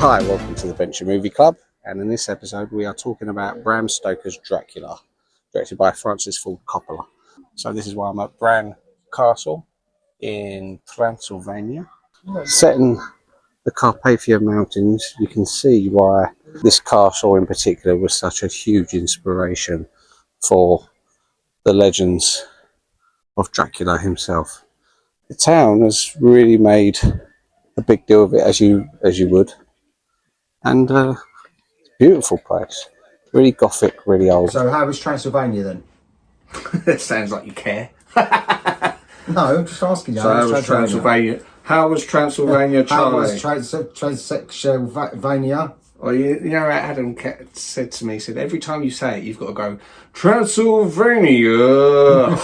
Hi, welcome to the Venture Movie Club, and in this episode we are talking about Bram Stoker's Dracula, directed by Francis Ford Coppola. So this is why I'm at Bran Castle in Transylvania. Set in the Carpathian Mountains, you can see why this castle in particular was such a huge inspiration for the legends of Dracula himself. The town has really made a big deal of it, as you would, and beautiful place, really Gothic, really old. So how was Transylvania then? It sounds like you care. No, I'm just asking you. So how was Transylvania? How was Transylvania, Charlie? How was Transylvania? Well, you know what Adam said to me? He said, every time you say it, you've got to go, Transylvania.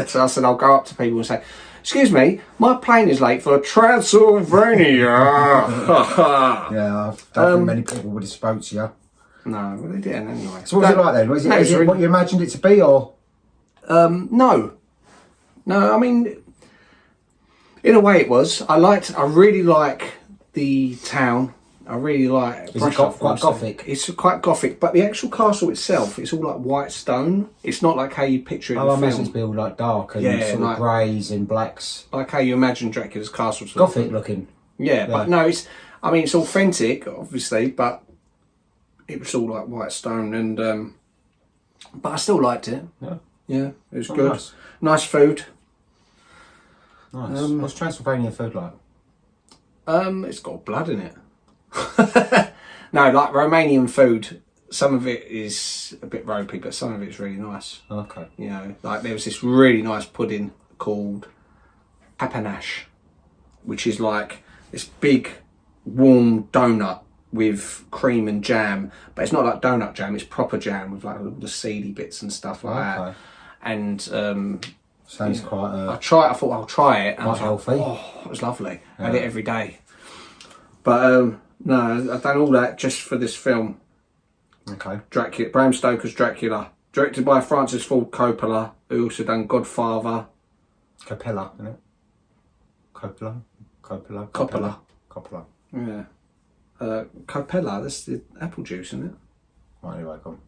So I said, I'll go up to people and say, excuse me, my plane is late for Transylvania. Yeah, I don't think many people would have spoke to you. No, well, they didn't anyway. So what was it like then? Was it what you imagined it to be, or? No, I mean, in a way it was. I really like the town. I really like. Is it quite Gothic? It's quite Gothic, but the actual castle itself, it's all like white stone. It's not like how you picture it in the film. I imagine it's built like dark and sort of greys and blacks. Like how you imagine Dracula's castle. Gothic looking. Yeah, but no, it's authentic, obviously, but it was all like white stone, and but I still liked it. Yeah, it was good. Nice food. Nice. What's Transylvanian food like? It's got blood in it. No, like Romanian food, some of it is a bit ropey, but some of it's really nice. Okay. You know, like there was this really nice pudding called papanache, which is like this big warm donut with cream and jam, but it's not like donut jam, it's proper jam with like all the seedy bits and stuff like that. And sounds quite I thought I'll try it, and quite healthy. It was lovely. I had it every day. But no, I've done all that just for this film. Okay. Dracula, Bram Stoker's Dracula, directed by Francis Ford Coppola, who also done Godfather. Coppola, isn't it? Coppola. Yeah. Coppola, that's the apple juice, isn't it? Right, anyway, go on.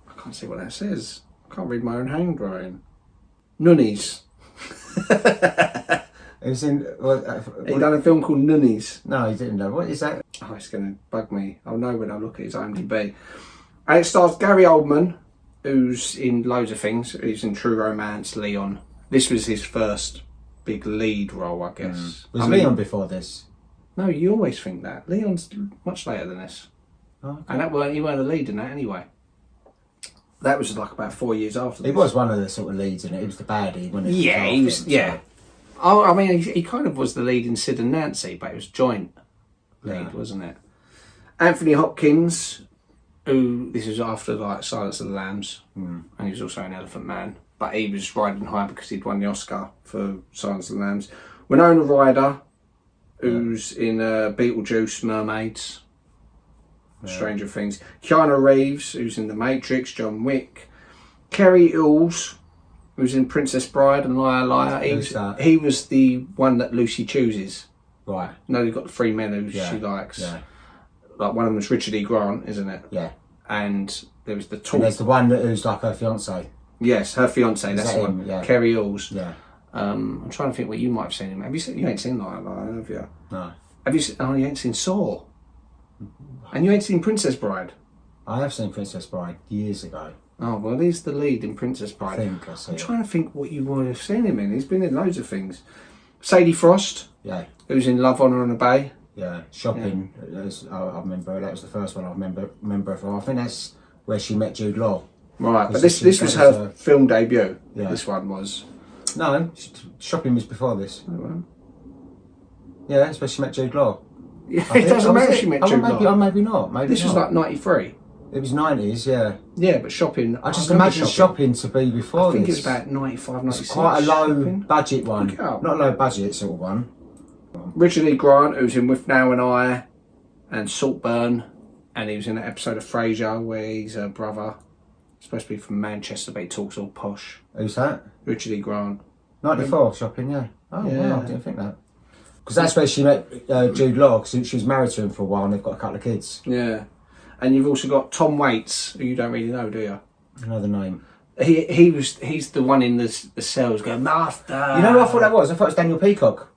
I can't see what that says. I can't read my own handwriting. Nunnies. It was in. He done a film called Nunnies. No, he didn't know. What is that? Oh, it's going to bug me. I'll know when I look at his IMDb. And it stars Gary Oldman, who's in loads of things. He's in True Romance, Leon. This was his first big lead role, I guess. Was Leon before this? No, you always think that. Leon's much later than this. Oh, okay. And he weren't a lead in that anyway. That was like about 4 years after this. He was one of the sort of leads in it. He was the baddie, wasn't he? Yeah, he was, yeah. Oh, I mean, he kind of was the lead in Sid and Nancy, but it was joint lead, wasn't it? Anthony Hopkins, who, this is after like Silence of the Lambs, and he was also an Elephant Man, but he was riding high because he'd won the Oscar for Silence of the Lambs. Winona Ryder, who's in Beetlejuice, Mermaids, Stranger Things. Keanu Reeves, who's in The Matrix, John Wick. Kerry Ills, who's in Princess Bride and Liar Liar. He was the one that Lucy chooses. Right. No, they've got the three men who she likes. Yeah. Like one of them was Richard E. Grant, isn't it? Yeah. And there was the tall. And there's the one who's like her fiance. Yes, her fiance. That's the one. Yeah. Kerry Ills. Yeah. I'm trying to think what you might have seen him. Have you seen? You ain't seen Liar Liar, have you? No. Have you? Oh, you ain't seen Saw. And you ain't seen Princess Bride. I have seen Princess Bride years ago. Oh well, he's the lead in Princess Bride. I think I see. I'm trying to think what you would have seen him in. He's been in loads of things. Sadie Frost. Yeah. Who's in Love, Honour and Obey. Yeah. Shopping. Yeah. I remember that was the first one I remember from. I think that's where she met Jude Law. Right, but this was her film debut. Yeah. This one was. No, Shopping was before this. Oh, well. Yeah, that's where she met Jude Law. Yeah, it doesn't matter if she met Jude Law. Maybe not. Maybe this was like 93. It was 90s, yeah. Yeah, but Shopping... I just imagine shopping to be before this. I think it was about 95, 96. It's quite a low budget one. Not low budget sort of one. Richard E. Grant, who's in With Now and I, and Saltburn, and he was in an episode of Frasier where he's a brother. He's supposed to be from Manchester, but he talks all posh. Who's that? Richard E. Grant. 94, Shopping, yeah. Oh, yeah. Wow, I didn't think that. Because that's where she met Jude Law, because she was married to him for a while and they've got a couple of kids. Yeah. And you've also got Tom Waits, who you don't really know, do you? Another name. He's the one in the cells going, Master. You know who I thought that was? I thought it was Daniel Peacock.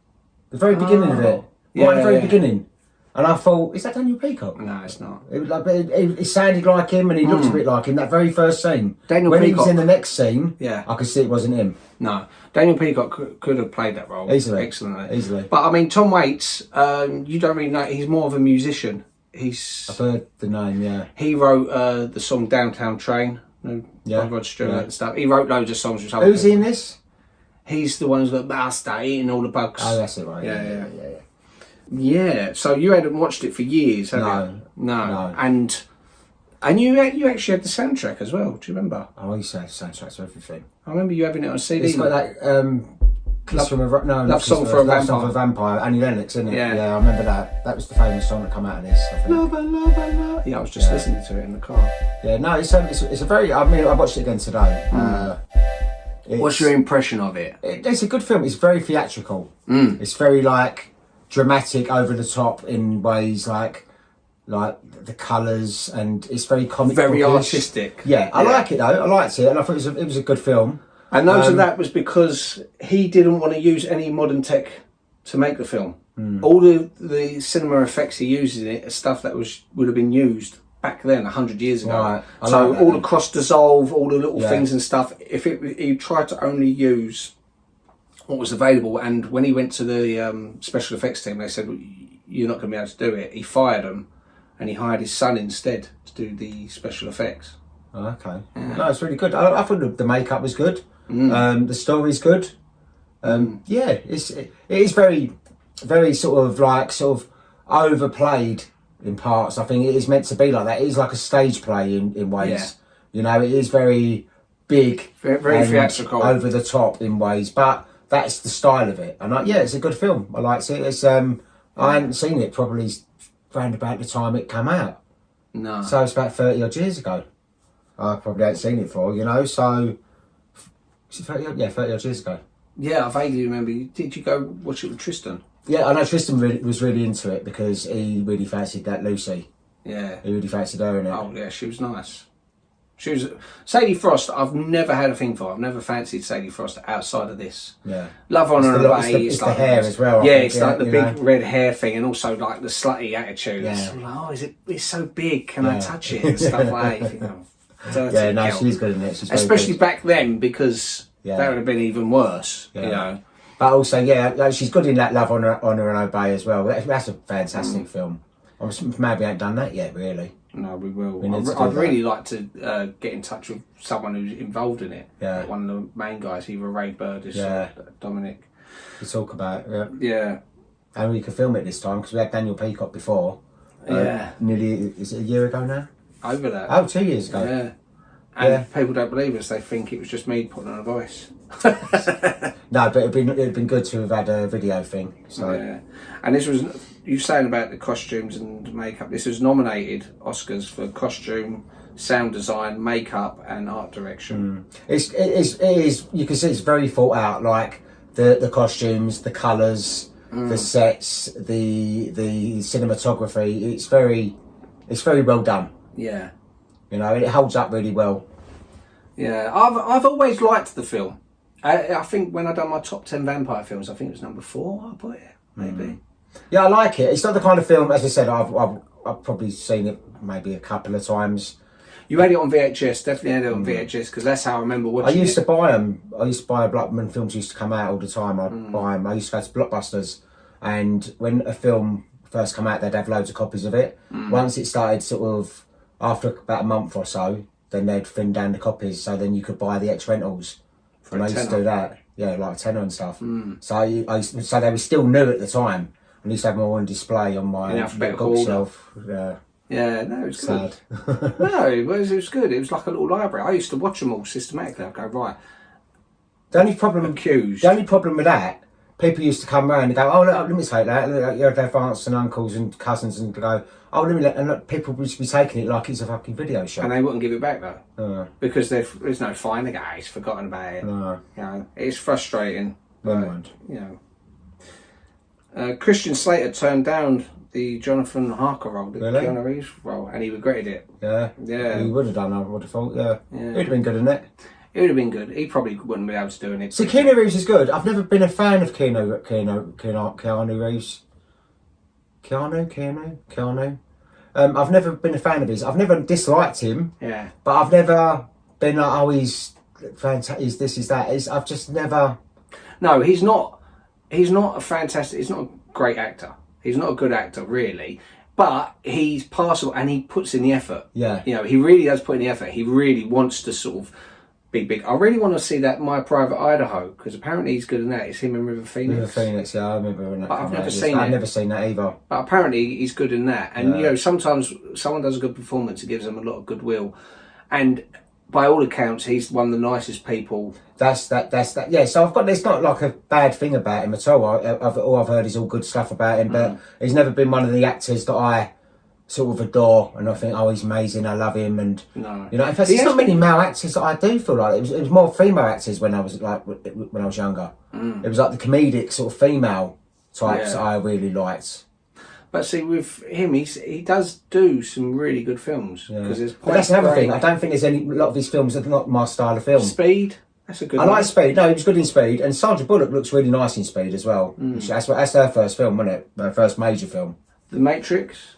The very beginning of it. Yeah, Right at the very yeah. beginning. And I thought, is that Daniel Peacock? No, it's not. It was like, it sounded like him and he looked a bit like him, that very first scene. Daniel when he Peacock. was in the next scene, Yeah. I could see it wasn't him. No. Daniel Peacock could have played that role. Easily. Excellently. Easily. But I mean, Tom Waits, you don't really know, he's more of a musician. I've heard the name, yeah. He wrote the song Downtown Train. Yeah, By Rod Stewart yeah. and stuff. He wrote loads of songs with Who's he in this? He's the one who's got Master eating all the bugs. Oh, that's it, right. Yeah. Yeah, so you hadn't watched it for years, have you? No. And you actually had the soundtrack as well. Do you remember? Oh, I used to have soundtracks to everything. I remember you having it on CD. It's got that Kiss from a Love Song for a Love Song Vampire. for a Vampire, Annie Lennox, isn't it? Yeah. I remember that. That was the famous song that come out of this, I think. Love. Yeah, I was just listening to it in the car. Yeah, no, it's a very. I mean, I watched it again today. What's your impression of it? It's a good film. It's very theatrical. It's very like dramatic, over the top in ways like the colours, and it's very comic. Very bookish. artistic. Yeah, I like it though. I liked it, and I thought it was a good film. And most of that was because he didn't want to use any modern tech to make the film. All the cinema effects he uses in it are stuff that would have been used back then, 100 years ago. Right. I So like that all then. the cross dissolve, all the little things and stuff. If he tried to only use what was available, and when he went to the special effects team, they said, "You're not going to be able to do it." He fired them, and he hired his son instead to do the special effects. Oh, okay. No, it's really good. I thought the makeup was good. The story's good. Yeah, it is very, very sort of overplayed in parts. I think it is meant to be like that. It is like a stage play in ways. Yeah. You know, it is very big, Very and theatrical, over the top in ways. But that's the style of it. And it's a good film. I liked it. It's I hadn't seen it probably around about the time it came out. No. So it's about 30 odd years ago. I probably hadn't seen it for, so 30 odd years ago. Yeah, I vaguely remember. Did you go watch it with Tristan? Yeah, I know Tristan was really into it because he really fancied that Lucy. Yeah. He really fancied her in it. Oh yeah, she was nice. She was Sadie Frost. I've never had a thing for. I've never fancied Sadie Frost outside of this. Yeah. Love on her away. It's the hair as well. Yeah, I think, it's like the you big know. red hair thing, and also like the slutty attitude. Yeah. I'm like, is it? It's so big. Can I touch it and stuff like that? You think, dirty Yeah, no, girl. she's good in it. She's very Especially good. back then, because that would have been even worse. Yeah. You know. But also, she's good in that Love, Honour and Obey as well. That's a fantastic film. Maybe I ain't done that yet, really. No, we will. We need to do I'd that. really like to get in touch with someone who's involved in it. Yeah. Like one of the main guys, either Ray Burdiss or Dominic. To talk about, Yeah. And we could film it this time because we had Daniel Peacock before. Nearly, is it a year ago now? Over that. Oh, 2 years ago. Yeah. And people don't believe us. They think it was just me putting on a voice. No, but it'd been good to have had a video thing. So Yeah. And this was, you saying about the costumes and makeup, this was nominated Oscars for costume, sound design, makeup and art direction. it is. You can see it's very thought out. Like the costumes, the colours, the sets, the cinematography. It's very well done. Yeah. You know, it holds up really well. Yeah. I've always liked the film. I think when I done my top 10 vampire films, I think it was number 4 I put it, maybe. Yeah, I like it. It's not the kind of film, as I said, I've probably seen it maybe a couple of times. You had it on VHS, definitely had it on VHS, because that's how I remember watching I used it. to buy them. I used to buy like when films used to come out all the time. I'd buy them. I used to go to Blockbusters, and when a film first come out, they'd have loads of copies of it. Once it started, sort of after about a month or so, then they'd thin down the copies, so then you could buy the X rentals. And I used to do that, like a tenner and stuff. So they were still new at the time. I used to have them all on display on my bookshelf. Yeah. Yeah, no, it was good. Sad. No, it was good. It was like a little library. I used to watch them all systematically. I'd go, right, The only problem accused. The only problem with that, people used to come round and go, "Oh, look, let me take that." Look, you'd have aunts and uncles and cousins and go, "Oh, let me," and look, people would be taking it like it's a fucking video show. And they wouldn't give it back though, because there's no fine. The guy's forgotten about it. No. You know, it's frustrating. Never But, mind. you know, Christian Slater turned down the Jonathan Harker role, the Really? Keanu Reeves role, and he regretted it. Yeah. Yeah. He would have done, I would have thought, yeah. Yeah. He'd have been good in it. It would have been good. He probably wouldn't be able to do it. See, Keanu Reeves is good. I've never been a fan of Keanu Reeves. Keanu. I've never been a fan of his. I've never disliked him. Yeah. But I've never been like, oh, he's fantastic. He's this, he's that. I've just never. No, he's not. He's not a fantastic. He's not a great actor. He's not a good actor, really. But he's passable, and he puts in the effort. Yeah. You know, he really does put in the effort. He really wants to sort of be big. I really want to see that My Private Idaho, because apparently he's good in that. It's him and River Phoenix. River Phoenix, yeah, I remember when that. But I've never out. seen it. I've never seen that either. But apparently he's good in that. And, Yeah. you know, sometimes someone does a good performance, it gives them a lot of goodwill. And by all accounts, he's one of the nicest people. That's that. Yeah. So I've got. There's not like a bad thing about him at all. All I've heard is all good stuff about him, but he's never been one of the actors that I sort of adore, and I think, oh, he's amazing. I love him, and No. you know, in fact, there's not many male actors that I do feel like. It was more female actors when I was when I was younger. It was like the comedic sort of female types that I really liked. But see, with him, he does do some really good films. Yeah. There's But that's another thing. I don't think there's a lot of his films that are not my style of film. Speed, that's a good I one. like Speed. No, he was good in Speed, and Sandra Bullock looks really nice in Speed as well. That's her first film, wasn't it? Her first major film. The Matrix.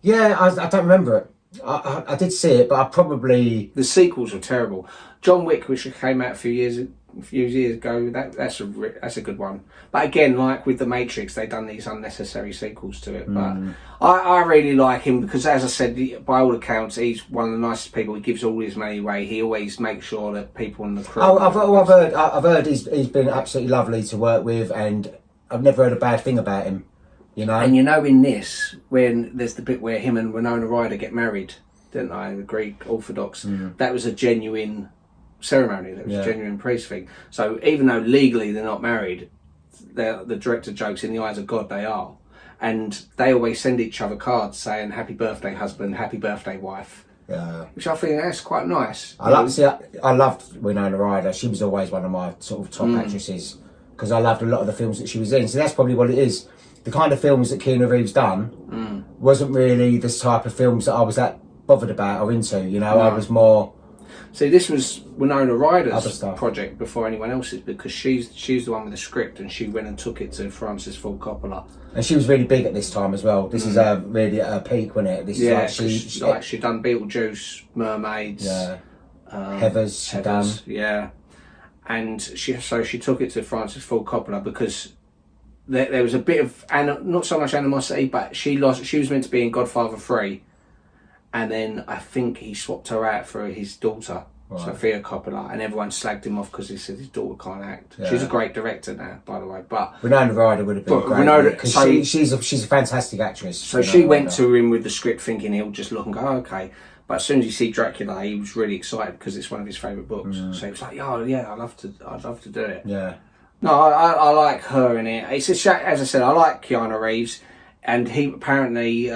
Yeah, I don't remember it. I did see it, but I probably... The sequels were terrible. John Wick, which came out a few years ago, that's a good one. But again, like with The Matrix, they've done these unnecessary sequels to it. But I really like him because, as I said, by all accounts, he's one of the nicest people. He gives all his money away. He always makes sure that people in the crew... I've heard he's been absolutely lovely to work with, and I've never heard a bad thing about him. You know? And you know, in this, when there's the bit where him and Winona Ryder get married, didn't they? The Greek Orthodox. That was a genuine ceremony. That was a genuine priest thing. So even though legally they're not married, the director jokes, in the eyes of God they are. And they always send each other cards saying, happy birthday husband, happy birthday wife. Yeah. Which I think that's quite nice. I loved Winona Ryder. She was always one of my sort of top actresses, because I loved a lot of the films that she was in. So that's probably what it is. The kind of films that Keanu Reeves done wasn't really this type of films that I was that bothered about or into. You know, I was more... See, this was Winona Ryder's stuff. project before anyone else's, because she's the one with the script, and she went and took it to Francis Ford Coppola. And she was really big at this time as well. This is really at her peak, wasn't it? This is like she'd done Beetlejuice, Mermaids, Heathers, she done. Yeah. And she took it to Francis Ford Coppola because there was a bit of, not so much animosity, but she was meant to be in Godfather 3, and then I think he swapped her out for his daughter, Sofia Coppola, and everyone slagged him off because he said his daughter can't act. Yeah. She's a great director now, by the way. But Winona Ryder would have been great, because she's a fantastic actress. So she went to him with the script thinking he'll just look and go, oh, okay. But as soon as you see Dracula, he was really excited because it's one of his favourite books. So he was like, oh yeah, I'd love to do it. Yeah. No, I like her in it. It's a shame, as I said, I like Keanu Reeves, and he apparently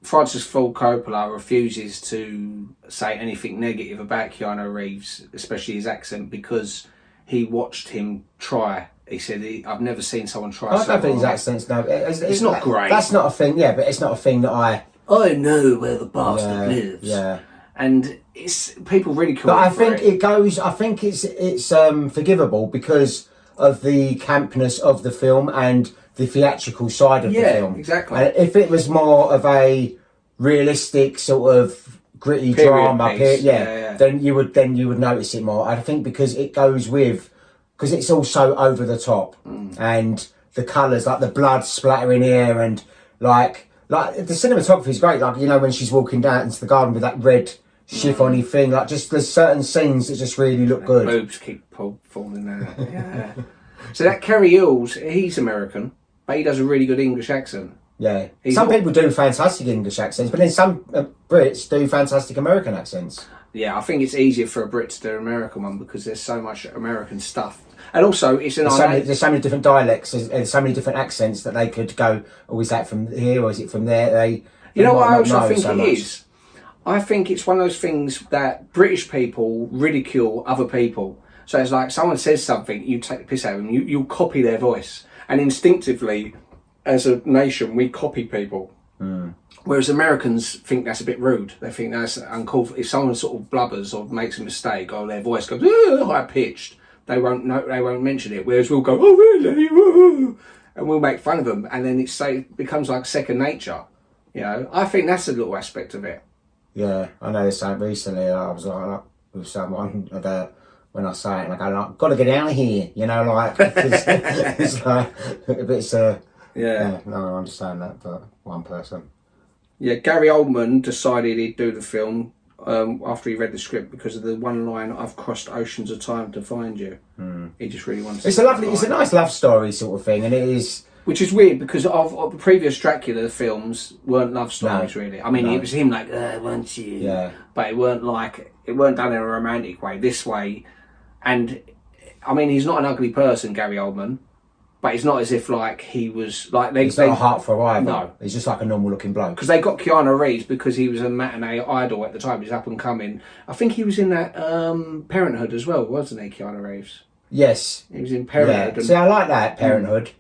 Francis Ford Coppola refuses to say anything negative about Keanu Reeves, especially his accent, because he watched him try. He said, I've never seen someone try. I don't think his accent's it's not great. That's not a thing. Yeah, but it's not a thing that I know where the bastard lives. Yeah. And it's people ridicule. But I think it goes. I think it's forgivable because of the campness of the film and the theatrical side of the film. Exactly. And if it was more of a realistic sort of gritty Period drama, piece. then you would notice it more. I think because it goes with, because it's also over the top and the colours, like the blood splattering here, and like the cinematography is great. Like, you know, when she's walking down into the garden with that red chiffon-y thing, like, just there's certain scenes that just really look good. Boobs keep falling out. Yeah. So that Kerry Hills, he's American, but he does a really good English accent. Yeah. Some people do fantastic English accents, but then some Brits do fantastic American accents. Yeah, I think it's easier for a Brit to do an American one because there's so much American stuff. And also, there's so many different dialects, there's so many different accents that they could go, oh, is that from here or is it from there? You know what I also think it is? I think it's one of those things that British people ridicule other people. So it's like someone says something, you take the piss out of them, you'll copy their voice. And instinctively, as a nation, we copy people. Whereas Americans think that's a bit rude. They think that's uncalled for. If someone sort of blubbers or makes a mistake or their voice goes high pitched, they won't mention it. Whereas we'll go, oh really, woo, and we'll make fun of them, and then it becomes like second nature. You know, I think that's a little aspect of it. Yeah, I know this something recently. I was like with someone about when I say it, and I go like, "Got to get out of here," you know, like it's like if it's yeah. No, I understand that, but one person. Yeah, Gary Oldman decided he'd do the film after he read the script because of the one line, "I've crossed oceans of time to find you." He just really wanted to. It's a nice love story sort of thing, and it is. Which is weird because of the previous Dracula films weren't love stories really. I mean, it was him like, I want you. Yeah. But it weren't done in a romantic way. This way, and I mean, he's not an ugly person, Gary Oldman. But it's not as if like he was like He's not a heart for a rival. No, he's just like a normal looking bloke. Because they got Keanu Reeves because he was a matinee idol at the time. He's up and coming. I think he was in that Parenthood as well, wasn't he, Keanu Reeves? Yes, he was in Parenthood. Yeah. See, I like that Parenthood.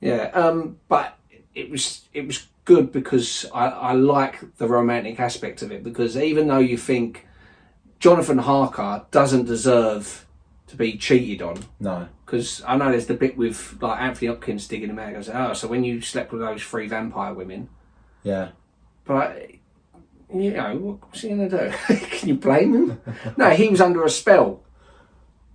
Yeah, but it was good because I like the romantic aspect of it. Because even though you think Jonathan Harker doesn't deserve to be cheated on, no. Because I know there's the bit with like Anthony Hopkins digging him out. He goes, "Oh, so when you slept with those 3 vampire women?" Yeah. But you know, what's he gonna do? Can you blame him? No, he was under a spell.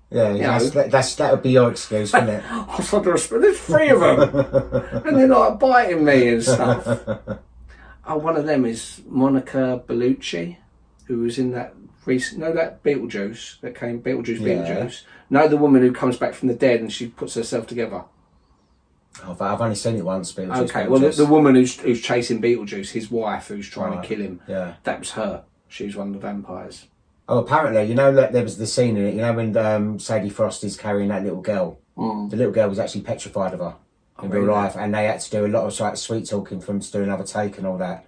Yeah, that would be your excuse, wouldn't it? I was under a spell. There's 3 of them, and they're like biting me and stuff. One of them is Monica Bellucci, who was in that recent. No, that Beetlejuice that came. Beetlejuice. No, the woman who comes back from the dead and she puts herself together. I've only seen it once. Beetlejuice. Okay, well, the woman who's chasing Beetlejuice, his wife, who's trying to kill him. Yeah, that was her. She was one of the vampires. Oh, apparently, you know, there was the scene in it. You know when Sadie Frost is carrying that little girl. The little girl was actually petrified of her in real life, and they had to do a lot of like sweet talking for them to do another take and all that.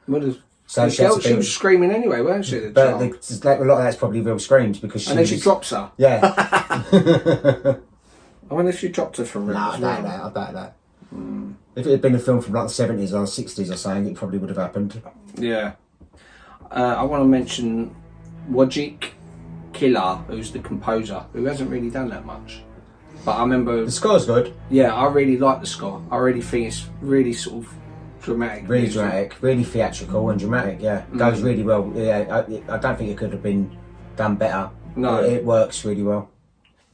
So she was screaming anyway, weren't she? But a lot of that's probably real screams because she. And then she drops her. Yeah. I wonder if she dropped her for real. No, I doubt that. If it had been a film from like the 70s or 60s or something, it probably would have happened. Yeah. I want to mention Wojciech Killer, who's the composer, who hasn't really done that much. But I remember... The score's good. Yeah, I really like the score. I really think it's really sort of dramatic. Really dramatic, really theatrical and dramatic, yeah. Goes really well. Yeah, I don't think it could have been done better. No. It works really well.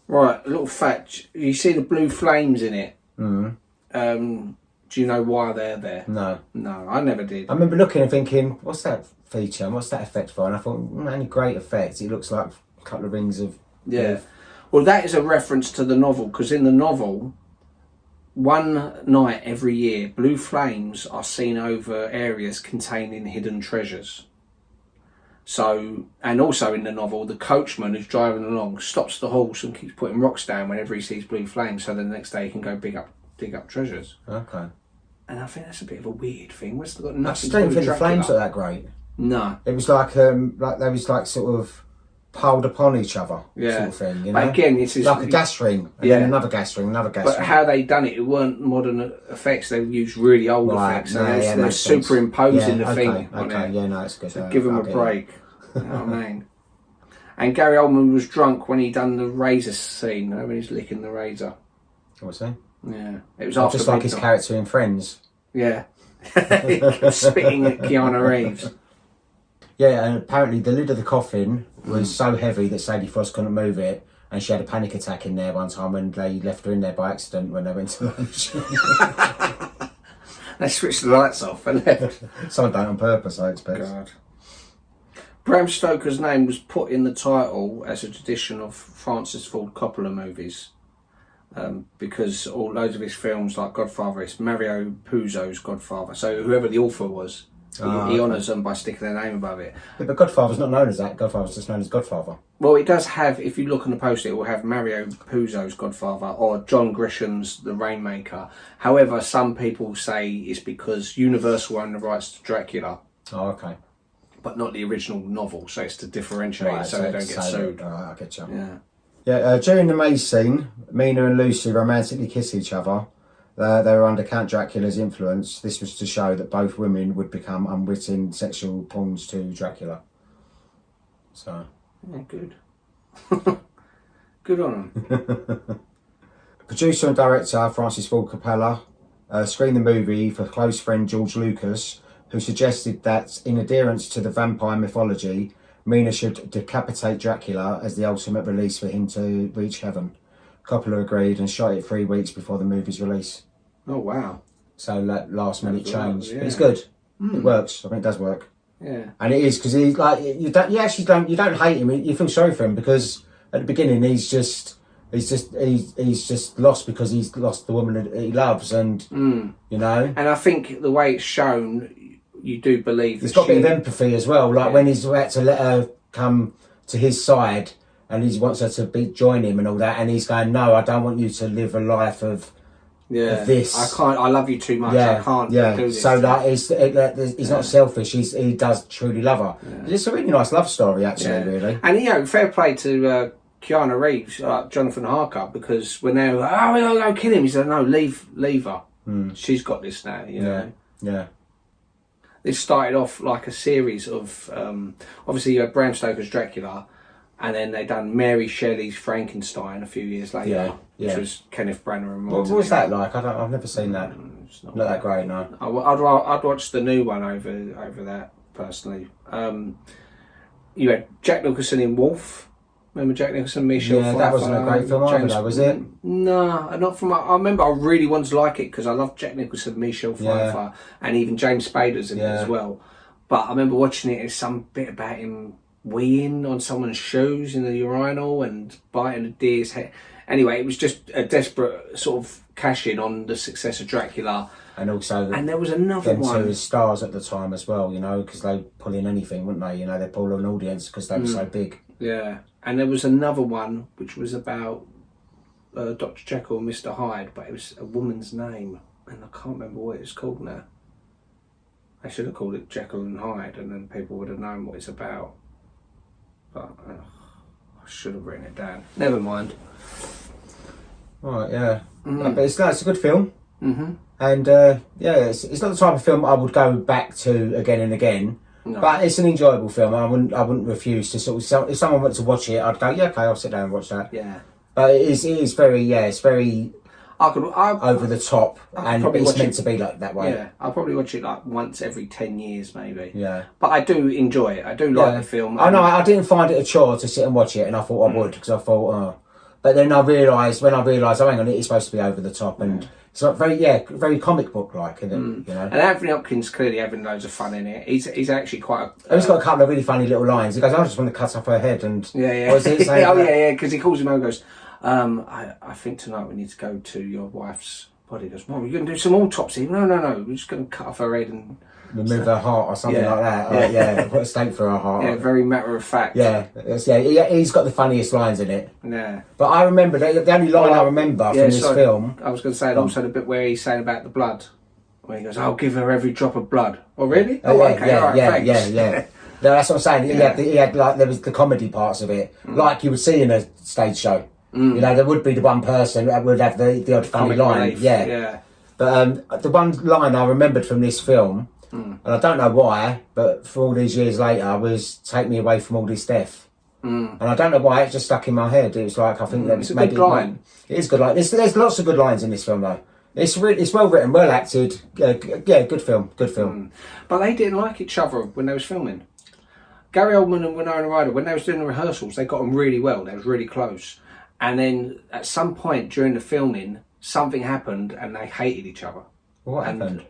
Right, a little fact. You see the blue flames in it? Do you know why they're there? No. No, I never did. I remember looking and thinking, what's that feature and what's that effect for? And I thought, any great effect. It looks like a couple of rings of... Yeah. Well, that is a reference to the novel, because in the novel, one night every year, blue flames are seen over areas containing hidden treasures. So, and also in the novel, the coachman who's driving along stops the horse and keeps putting rocks down whenever he sees blue flames, so the next day he can go dig up treasures. Okay. And I think that's a bit of a weird thing. What's got I nothing just to do don't with think the Dracula. flames were that great. No. It was like they was like sort of piled upon each other, sort of thing. You know, but again, this is like a gas ring, and then another gas ring, another gas ring. But how they done it weren't modern effects. They used really old effects. So they're superimposing the thing on it. Yeah, no, it's good. So give them a break. You know what I mean? And Gary Oldman was drunk when he done the razor scene. You know, when he's licking the razor. What's that? Yeah, it was after just like his character in Friends. Yeah, he kept spitting at Keanu Reeves. Yeah, and apparently the lid of the coffin was so heavy that Sadie Frost couldn't move it, and she had a panic attack in there one time when they left her in there by accident when they went to lunch. They switched the lights off and left. Someone done it on purpose, I expect. God. Bram Stoker's name was put in the title as a tradition of Francis Ford Coppola movies. Because loads of his films, like Godfather, it's Mario Puzo's Godfather. So whoever the author was, he honours them by sticking their name above it. Yeah, but Godfather's not known as that. Godfather's just known as Godfather. Well, it does have, if you look on the poster, it will have Mario Puzo's Godfather or John Grisham's The Rainmaker. However, some people say it's because Universal own the rights to Dracula. Oh, okay. But not the original novel, so it's to differentiate it so they don't get sued. Right, I get you. Yeah. Yeah, during the maze scene, Mina and Lucy romantically kiss each other, they were under Count Dracula's influence. This was to show that both women would become unwitting sexual pawns to Dracula. So, yeah, good. Good on them. Producer and director Francis Ford Coppola screened the movie for close friend George Lucas, who suggested that, in adherence to the vampire mythology, Mina should decapitate Dracula as the ultimate release for him to reach heaven. Coppola agreed and shot it 3 weeks before the movie's release. Oh wow! So that last minute change, yeah. but it's good. It works. I think it does work. Yeah, and it is because he's like you don't hate him. You feel sorry for him because at the beginning he's just lost because he's lost the woman that he loves, and you know. And I think the way it's shown, you do believe there's got a bit of empathy as well. Like when he's about to let her come to his side, and he wants her to join him and all that, and he's going, "No, I don't want you to live a life of this. I can't. I love you too much. I can't do this." So like, he's not selfish. He does truly love her. Yeah. It's a really nice love story, actually. Really. And fair play to Keanu Reeves, Jonathan Harker, because when they were like, "Oh, we gotta go kill him," he said, "No, leave her. She's got this now." You know. Yeah. This started off like a series of obviously you had Bram Stoker's Dracula, and then they done Mary Shelley's Frankenstein a few years later, which was Kenneth Branagh and What was that like? I've never seen that. It's not that great, no. I'd watch the new one over that personally. You had Jack Nicholson in Wolf. Remember Jack Nicholson, Michelle Pfeiffer? That wasn't a great film either, though, was it? No, not from. I remember I really wanted to like it because I love Jack Nicholson, Michelle Pfeiffer, and even James Spader's in it as well. But I remember watching it. There's some bit about him weeing on someone's shoes in the urinal and biting a deer's head. Anyway, it was just a desperate sort of cash in on the success of Dracula. And also, and there was another one. Two as stars at the time as well, you know, because they pull in anything, wouldn't they? You know, they pull an audience because they were so big. Yeah, and there was another one which was about Dr. Jekyll and Mr. Hyde, but it was a woman's name, and I can't remember what it's called now. I should have called it Jekyll and Hyde, and then people would have known what it's about. But I should have written it down. Never mind. Right, yeah. But it's a good film. Mm-hmm. And it's not the type of film I would go back to again and again. No. But it's an enjoyable film. I wouldn't refuse to sort of. If someone went to watch it, I'd go, yeah, okay, I'll sit down and watch that. Yeah. But it is very over the top, and it's meant to be like that way. Yeah, I'll probably watch it like once every 10 years, maybe. Yeah. But I do enjoy it. I do like the film. I know. I didn't find it a chore to sit and watch it, and I thought I would because I thought, But then I realised, oh, hang on, it's supposed to be over the top, and it's like very comic book like, isn't it? You know. And Anthony Hopkins clearly having loads of fun in it. He's actually quite. He's got a couple of really funny little lines. He goes, "I just want to cut off her head," and What is it saying? Because he calls him over and goes, I think tonight we need to go to your wife's body. He goes, "Well, we're going to do some autopsy." No, we're just going to cut off her head and remove her heart or something like that. Put a stake for her heart. Yeah, very matter of fact. He's got the funniest lines in it. Yeah. But I remember the only line I remember from this film. I was going to say, and also the bit where he's saying about the blood, where he goes, "I'll give her every drop of blood." Oh, really? Thanks. No, that's what I'm saying. He had like there was the comedy parts of it, like you would see in a stage show. You know, there would be the one person that would have the odd funny line. Yeah. But the one line I remembered from this film, and I don't know why, but for all these years later, was "Take me away from all this death." And I don't know why, it just stuck in my head. It was like, I think that was maybe a good line. It is good line. There's lots of good lines in this film though. It's well written, well acted. Good film. But they didn't like each other when they was filming. Gary Oldman and Winona Ryder, when they was doing the rehearsals, they got on really well. They was really close. And then at some point during the filming, something happened and they hated each other. What happened?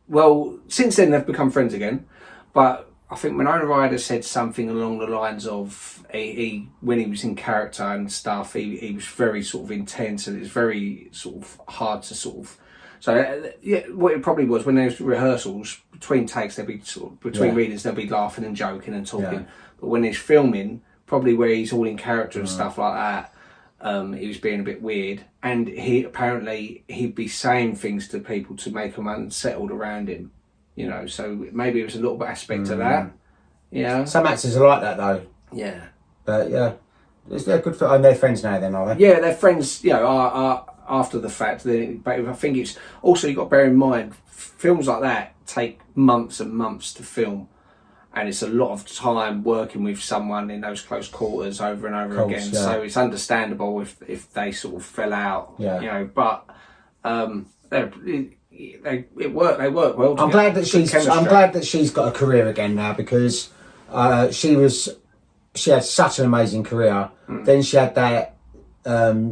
Well, since then they've become friends again. But I think Winona Ryder said something along the lines of he when he was in character and stuff, he was very sort of intense, and it's very sort of hard to sort of. So what it probably was when there was rehearsals between takes, there'd be sort of between readings, they'll be laughing and joking and talking. Yeah. But when there's filming, probably where he's all in character and stuff like that, he was being a bit weird, and he'd be saying things to people to make them unsettled around him. You know, so maybe it was a little bit aspect of that. Yeah. Some actors are like that though. Yeah. But yeah, they're good for. And they're friends now, then, are they? Yeah, they're friends. You know, after the fact. But I think it's also, you've got to bear in mind, films like that take months and months to film. And it's a lot of time working with someone in those close quarters over and over again. Yeah. So it's understandable if they sort of fell out, Yeah. you know. But they work well together. I'm glad that she's got a career again now, because she had such an amazing career. Then she had that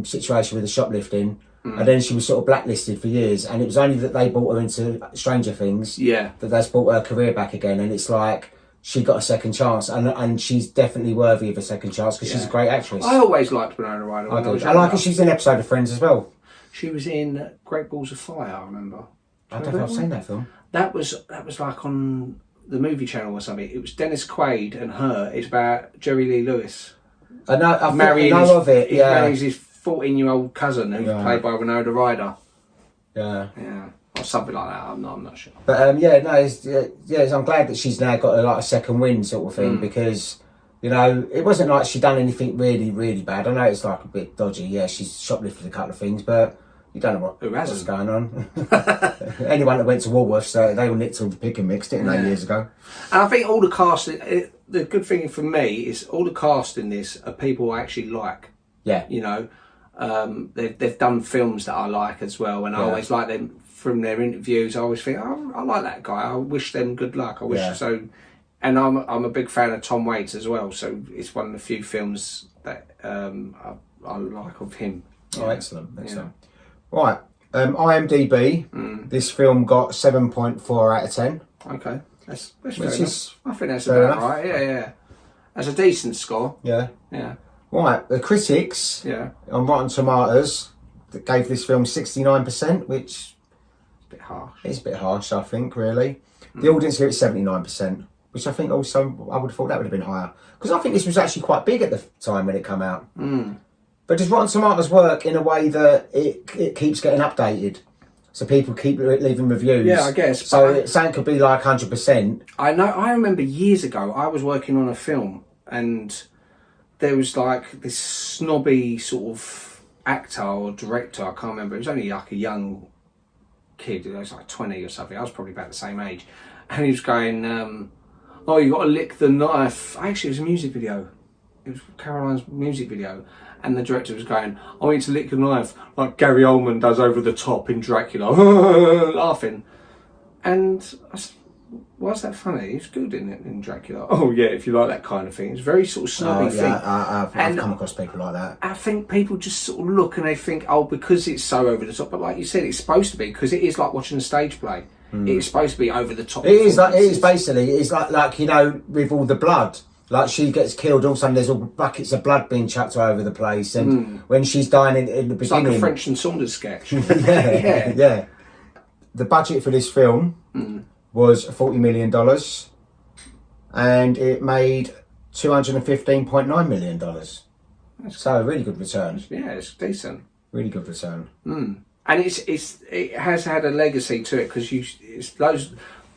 situation with the shoplifting. And then she was sort of blacklisted for years. And it was only that they brought her into Stranger Things that that's brought her career back again. And it's like, she got a second chance, and she's definitely worthy of a second chance, because she's a great actress. I always liked Winona Ryder. I like her. She's in an episode of Friends as well. She was in Great Balls of Fire, I remember. I don't know if I've seen that film. That was like on the movie channel or something. It was Dennis Quaid and her. It's about Jerry Lee Lewis. I know of it. He marries his 14-year-old cousin, who's played by Winona Ryder. Yeah. Or something like that. I'm not sure. But I'm glad that she's now got a second win sort of thing, because, you know, it wasn't like she'd done anything really, really bad. I know it's like a bit dodgy. Yeah, she's shoplifted a couple of things, but you don't know what's going on. Anyone that went to Woolworths, they all nicked all the pick and mix, didn't they, years ago? And I think all the cast, the good thing for me is all the cast in this are people I actually like. Yeah. You know, they've done films that I like as well, and I always like them from their interviews. I always think, oh, I like that guy. I wish them good luck. I wish so. And I'm a big fan of Tom Waits as well. So it's one of the few films that I like of him. Oh, excellent. Right, IMDb. This film got 7.4 out of 10. Okay, that's fair enough. I think that's about right. Yeah. That's a decent score. Yeah. Right, the critics. On Rotten Tomatoes that gave this film 69%, which bit harsh. It's a bit harsh, I think, really. The audience here is 79%, which I think also, I would have thought that would have been higher. Because I think this was actually quite big at the time when it came out. But does Rotten Tomatoes work in a way that it keeps getting updated? So people keep leaving reviews? Yeah, I guess. So something could be like 100%. I know. I remember years ago, I was working on a film, and there was like this snobby sort of actor or director, I can't remember. It was only like a young kid, he was like 20 or something. I was probably about the same age, and he was going, "Oh, you got to lick the knife." Actually, it was a music video. It was Caroline's music video, and the director was going, "I want you to lick the knife like Gary Oldman does over the top in Dracula," laughing. And I said, "Why is that funny? He's good in Dracula." "Oh yeah, if you like that kind of thing." It's a very sort of snobby thing. I've come across people like that. I think people just sort of look and they think, oh, because it's so over the top. But like you said, it's supposed to be, because it is like watching a stage play. It's supposed to be over the top. It is like you know, with all the blood. Like she gets killed, all of a sudden there's all buckets of blood being chucked all over the place, and when she's dying in the beginning, it's like a French and Saunders sketch. yeah. The budget for this film was $40 million, and it made $215.9 million. So a really good return. Yeah, it's decent. Really good return. And it has had a legacy to it, because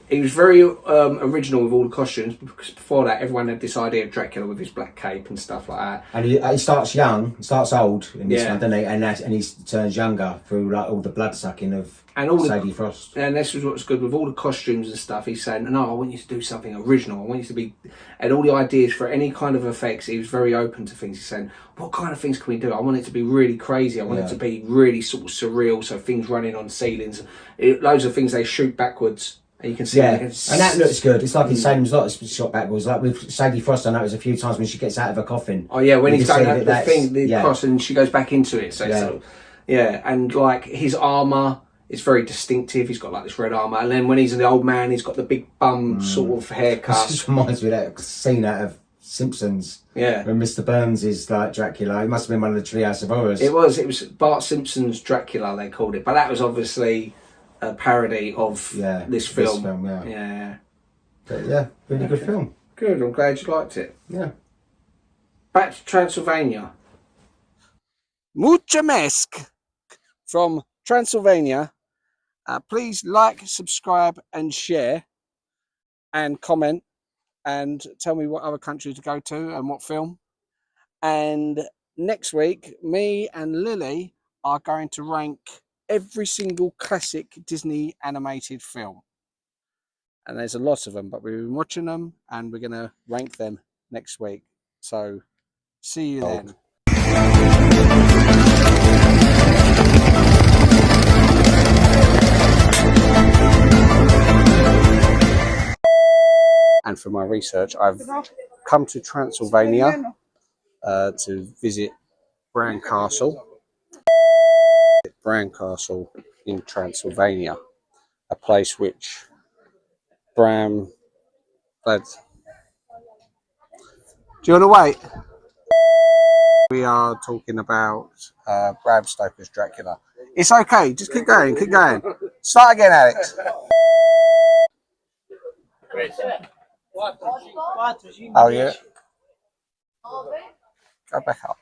it was very original with all the costumes, because before that everyone had this idea of Dracula with his black cape and stuff like that. And he starts young, starts old in this one, doesn't he? And he turns younger through like all the blood sucking of Sadie Frost. And this was what's good with all the costumes and stuff. He's saying, "No, I want you to do something original. I want you to be," and all the ideas for any kind of effects. He was very open to things. He's saying, "What kind of things can we do? I want it to be really crazy. I want it to be really sort of surreal. So things running on ceilings, loads of things they shoot backwards." And you can see and that looks good. It's like in Salem's Lot, it's shot backwards. Like with Sadie Frost, I noticed a few times when she gets out of her coffin. Oh yeah, when he's going out the cross and she goes back into it. So and like his armour is very distinctive. He's got like this red armour, and then when he's an old man, he's got the big bum sort of haircut. This reminds me of that scene out of Simpsons. Yeah, when Mr. Burns is like Dracula. It must have been one of the Treehouse of Horrors. It was Bart Simpson's Dracula, they called it, but that was obviously a parody of this film. Yeah. But really good film. Good, I'm glad you liked it. Yeah. Back to Transylvania. Muchamesk from Transylvania. Please like, subscribe and share and comment and tell me what other country to go to and what film. And next week, me and Lily are going to rank every single classic Disney animated film. And there's a lot of them, but we've been watching them and we're going to rank them next week. So see you then. And for my research, I've come to Transylvania to visit Bran Castle. Bran Castle in Transylvania, a place which Bram... Lads, do you want to wait? We are talking about Bram Stoker's Dracula. It's okay, just keep going, keep going. Start again, Alex. Oh, yeah. Go back up.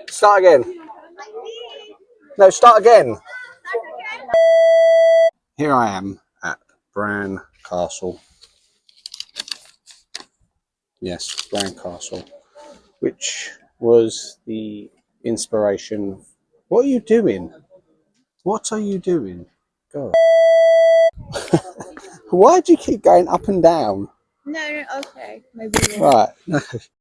Start again. No, start again. Here I am at Bran Castle. Yes, Bran Castle, which was the inspiration. What are you doing? What are you doing? God. Why do you keep going up and down? No, okay. Maybe. Right.